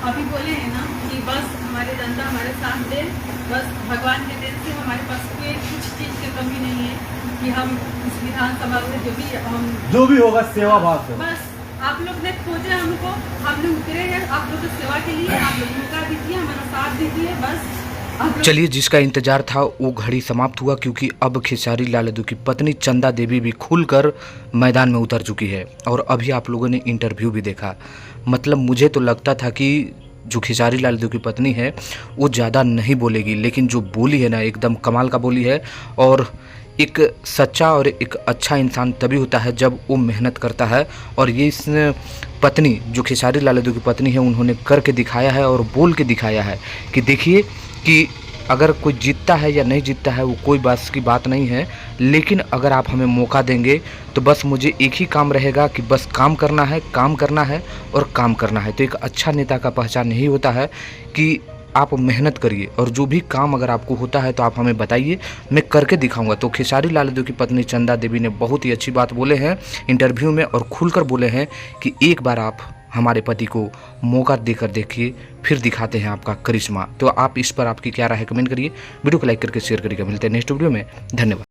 अभी बोले हैं ना कि बस हमारे जनता हमारे साथ दे, बस भगवान के देन से हमारे पास कोई कुछ चीज़ की कमी नहीं है कि हम इस विधानसभा में जो भी होगा सेवा भाव से। बस आप लोग ने खोजे हमको, हमने उतरे हैं आप लोग की सेवा के लिए, आप लोग मौका दीजिए, हमारा साथ दीजिए बस। चलिए, जिसका इंतजार था वो घड़ी समाप्त हुआ, क्योंकि अब खेसारी लाल यादव की पत्नी चंदा देवी भी खुलकर मैदान में उतर चुकी है। और अभी आप लोगों ने इंटरव्यू भी देखा। मतलब मुझे तो लगता था कि जो खेसारी लाल यादव की पत्नी है वो ज़्यादा नहीं बोलेगी, लेकिन जो बोली है ना एकदम कमाल का बोली है। और एक सच्चा और एक अच्छा इंसान तभी होता है जब वो मेहनत करता है। और ये इस पत्नी जो खेसारी लाल यादव की पत्नी है उन्होंने करके दिखाया है और बोल के दिखाया है कि देखिए कि अगर कोई जीतता है या नहीं जीतता है वो कोई बस की बात नहीं है, लेकिन अगर आप हमें मौका देंगे तो बस मुझे एक ही काम रहेगा कि बस काम करना है, काम करना है और काम करना है। तो एक अच्छा नेता का पहचान यही होता है कि आप मेहनत करिए और जो भी काम अगर आपको होता है तो आप हमें बताइए, मैं करके दिखाऊंगा। तो खेसारी लाल यादव की पत्नी चंदा देवी ने बहुत ही अच्छी बात बोले हैं इंटरव्यू में और खुलकर बोले हैं कि एक बार आप हमारे पति को मौका देकर देखिए, फिर दिखाते हैं आपका करिश्मा। तो आप इस पर आपकी क्या राय है कमेंट करिए, वीडियो को लाइक करके शेयर करिएगा। मिलते हैं नेक्स्ट वीडियो में, धन्यवाद।